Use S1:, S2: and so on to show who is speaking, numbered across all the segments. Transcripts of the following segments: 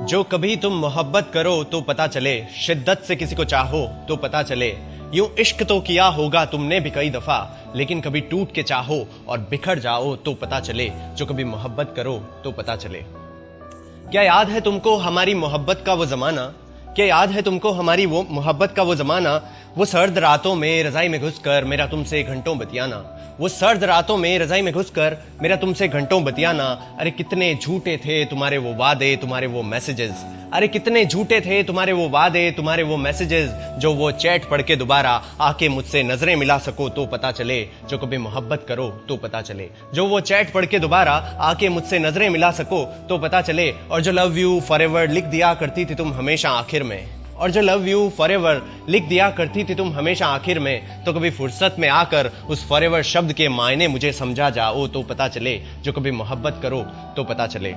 S1: जो कभी तुम मोहब्बत करो तो पता चले, शिद्दत से किसी को चाहो तो पता चले। यूं इश्क तो किया होगा तुमने भी कई दफा, लेकिन कभी टूट के चाहो और बिखर जाओ तो पता चले। जो कभी मोहब्बत करो तो पता चले। क्या याद है तुमको हमारी मोहब्बत का वो जमाना? क्या याद है तुमको हमारी वो मोहब्बत का वो जमाना? वो सर्द रातों में रजाई में घुसकर मेरा तुमसे घंटों बतियाना। वो सर्द रातों में रजाई में घुसकर मेरा तुमसे घंटों बतियाना। अरे कितने झूठे थे तुम्हारे वो वादे, तुम्हारे वो मैसेजेस। अरे कितने झूठे थे तुम्हारे वो वादे, तुम्हारे वो मैसेजेस। जो वो चैट पढ़ के दोबारा आके मुझसे नजरें मिला सको तो पता चले। जो कभी मोहब्बत करो तो पता चले। जो वो चैट पढ़ के दोबारा आके मुझसे नजरें मिला सको तो पता चले। और जो लव यू फॉरएवर लिख दिया करती थी तुम हमेशा आखिर में, और जो लव यू फॉरएवर लिख दिया करती थी तुम हमेशा आखिर में, तो कभी फुर्सत में आकर उस फॉरएवर शब्द के मायने मुझे समझा जाओ तो पता चले। जो कभी मोहब्बत करो तो पता चले।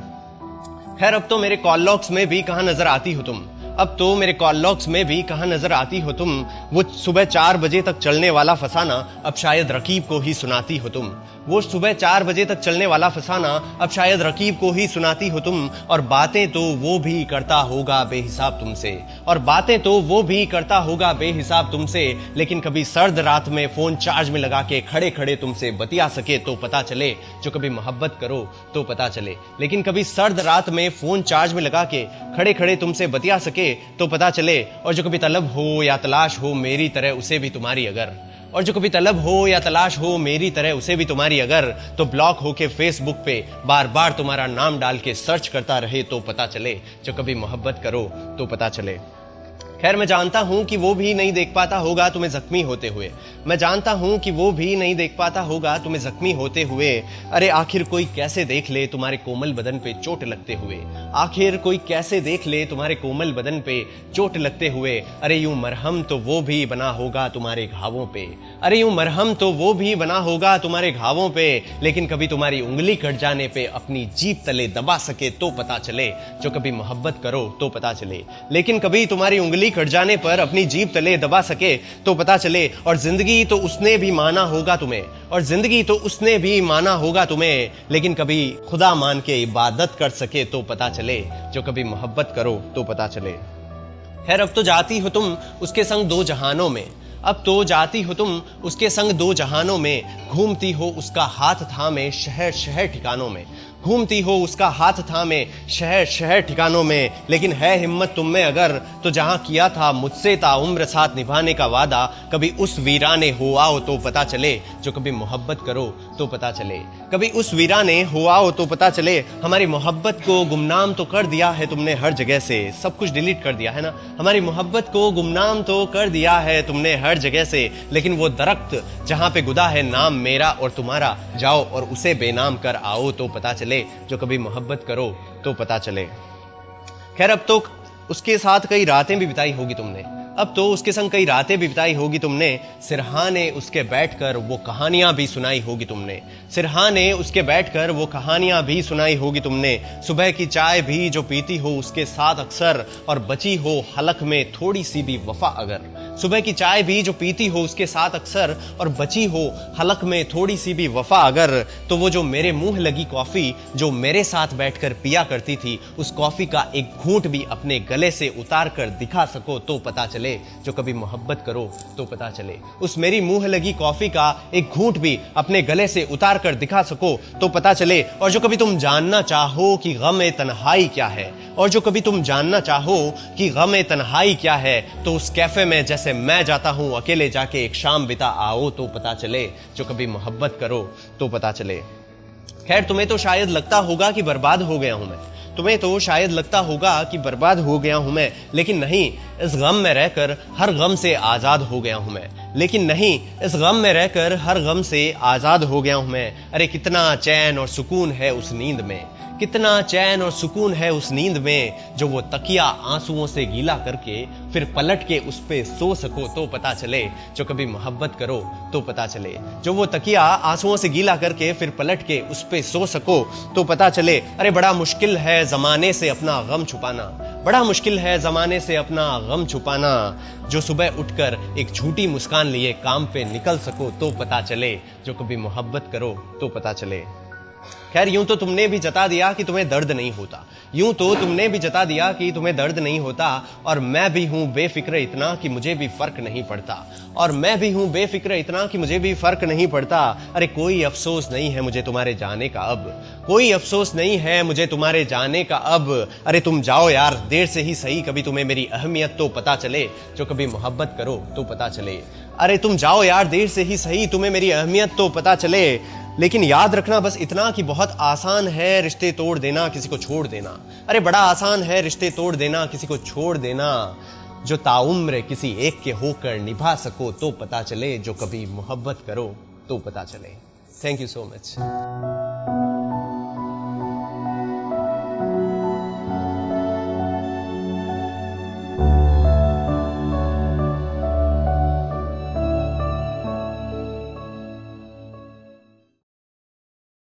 S1: खैर अब तो मेरे कॉल लॉग्स में भी कहां नजर आती हो तुम। अब तो मेरे कॉल लॉग्स में भी कहां नजर आती हो तुम। वो सुबह 4 बजे तक चलने वाला फसाना अब शायद रकीब को ही सुनाती हो तुम। वो सुबह 4 बजे तक चलने वाला फसाना अब शायद रकीब को ही सुनाती हो तुम। और बातें तो वो भी करता होगा बेहिसाब तुमसे, और बातें तो वो भी करता होगा बेहिसाब तुमसे। लेकिन कभी सर्द रात में फोन चार्ज में लगा के खड़े खड़े तुमसे बतिया सके तो पता चले। जो कभी मोहब्बत करो तो पता चले। लेकिन कभी सर्द रात में फोन चार्ज में लगा के खड़े खड़े तुमसे बतिया सके तो पता चले। और जो कभी तलब हो या तलाश हो मेरी तरह उसे भी तुम्हारी अगर, और जो कभी तलब हो या तलाश हो मेरी तरह उसे भी तुम्हारी अगर, तो ब्लॉक होके फेसबुक पे बार बार तुम्हारा नाम डाल के सर्च करता रहे तो पता चले। जो कभी मोहब्बत करो तो पता चले। खैर मैं जानता हूं कि वो भी नहीं देख पाता होगा तुम्हें जख्मी होते हुए। मैं जानता हूं कि वो भी नहीं देख पाता होगा तुम्हें जख्मी होते हुए। अरे आखिर कोई कैसे देख ले तुम्हारे कोमल बदन पे चोट लगते हुए। आखिर कोई कैसे देख ले तुम्हारे कोमल बदन पे चोट लगते हुए। अरे यूं मरहम तो वो भी बना होगा तुम्हारे घावों पे। अरे यूं मरहम तो वो भी बना होगा तुम्हारे घावों पे। लेकिन कभी तुम्हारी उंगली कट जाने पे अपनी जीभ तले दबा सके तो पता चले। जो कभी मोहब्बत करो तो पता चले। लेकिन कभी तुम्हारी उंगली कट जाने पर अपनी जीभ तले दबा सके तो पता चले। और जिंदगी तो उसने भी माना होगा तुम्हें, और जिंदगी तो उसने भी माना होगा तुम्हें। लेकिन कभी खुदा मान के इबादत कर सके तो पता चले। जो कभी मोहब्बत करो तो पता चले। खैर अब तो जाती हो तुम उसके संग 2 जहानों में। अब तो जाती हो तुम उसके संग 2 जहानों में। घूमती हो उसका हाथ थामे शहर शहर ठिकानों में। घूमती हो उसका हाथ थामे शहर शहर ठिकानों में। लेकिन है हिम्मत तुम में अगर, तो जहां किया था मुझसे ताउम्र साथ निभाने का वादा, कभी उस वीराने हो आओ तो पता चले। जो कभी मोहब्बत करो तो पता चले। कभी उस वीराने हो आओ तो पता चले। हमारी मोहब्बत को गुमनाम तो कर दिया है तुमने हर जगह से। सब कुछ डिलीट कर दिया है ना। हमारी मोहब्बत को गुमनाम तो कर दिया है तुमने हर जगह से। लेकिन वो दरख्त जहां पे गुदा है नाम मेरा और तुम्हारा, जाओ और उसे बेनाम कर आओ तो पता चले। जो कभी मोहब्बत करो तो पता चले। खैर अब तो उसके साथ कई रातें भी बिताई होगी तुमने। अब तो उसके संग कई रातें भी बिताई होगी तुमने। सिरहाने उसके बैठकर वो कहानियां भी सुनाई होगी तुमने। सिरहाने उसके बैठकर वो कहानियां भी सुनाई होगी तुमने। सुबह की चाय भी जो पीती हो उसके साथ अक्सर, और बची हो हलक में थोड़ी सी भी वफा अगर। सुबह की चाय भी जो पीती हो उसके साथ अक्सर, और बची हो हलक में थोड़ी सी भी वफा अगर, तो वो जो मेरे मुंह लगी कॉफी जो मेरे साथ बैठकर पिया करती थी, उस कॉफी का एक घूंट भी अपने गले से उतार कर दिखा सको तो पता चले। जो कभी मोहब्बत करो तो पता चले। उस मेरी मुंह लगी कॉफी का एक घूंट भी अपने गले से उतार कर दिखा सको तो पता चले। और जो कभी तुम जानना चाहो कि गम तन्हाई क्या है, और जो कभी तुम जानना चाहो कि गम तन्हाई क्या है, तो उस कैफे में जैसे मैं जाता हूं अकेले जाके एक शाम बिता आओ तो पता चले। जो कभी मोहब्बत करो तो पता चले। खैर तुम्हें तो शायद लगता होगा कि बर्बाद हो गया हूं मैं। तुम्हें तो शायद लगता होगा कि बर्बाद हो गया हूं मैं। लेकिन नहीं, इस गम में रहकर हर गम से आजाद हो गया हूं मैं। लेकिन नहीं, इस गम में रहकर हर गम से आजाद हो गया हूं मैं। अरे कितना चैन और सुकून है उस नींद में। कितना चैन और सुकून है उस नींद में। जो वो तकिया आंसुओं से गीला करके फिर पलट के उस पे सो सको तो पता चले। जो कभी मोहब्बत करो तो पता चले। जो वो तकिया आंसुओं से गीला करके फिर पलट के उस पे सो सको तो पता चले। अरे बड़ा मुश्किल है जमाने से अपना गम छुपाना। बड़ा मुश्किल है जमाने से अपना गम छुपाना। जो सुबह उठकर एक झूठी मुस्कान लिए काम पे निकल सको तो पता चले। जो कभी मोहब्बत करो तो पता चले। खैर यूं तो तुमने भी जता दिया कि तुम्हें दर्द नहीं होता, यूं तो तुमने भी जता दिया कि तुम्हें दर्द नहीं होता, और मैं भी हूं बेफिक्र इतना कि मुझे भी फर्क नहीं पड़ता, और मैं भी हूं बेफिक्र इतना कि मुझे भी फर्क नहीं पड़ता। अरे कोई अफसोस नहीं है मुझे तुम्हारे जाने का अब, कोई अफसोस नहीं है मुझे तुम्हारे जाने का अब। अरे तुम जाओ यार देर से ही सही, कभी तुम्हें मेरी अहमियत तो पता चले, जो कभी मोहब्बत करो तो पता चले। अरे तुम जाओ यार देर से ही सही, तुम्हें मेरी अहमियत तो पता चले, लेकिन याद रखना बस इतना कि बहुत आसान है रिश्ते तोड़ देना, किसी को छोड़ देना। अरे बड़ा आसान है रिश्ते तोड़ देना, किसी को छोड़ देना। जो ताउम्र किसी एक के होकर निभा सको तो पता चले, जो कभी मोहब्बत करो तो पता चले। Thank you so much.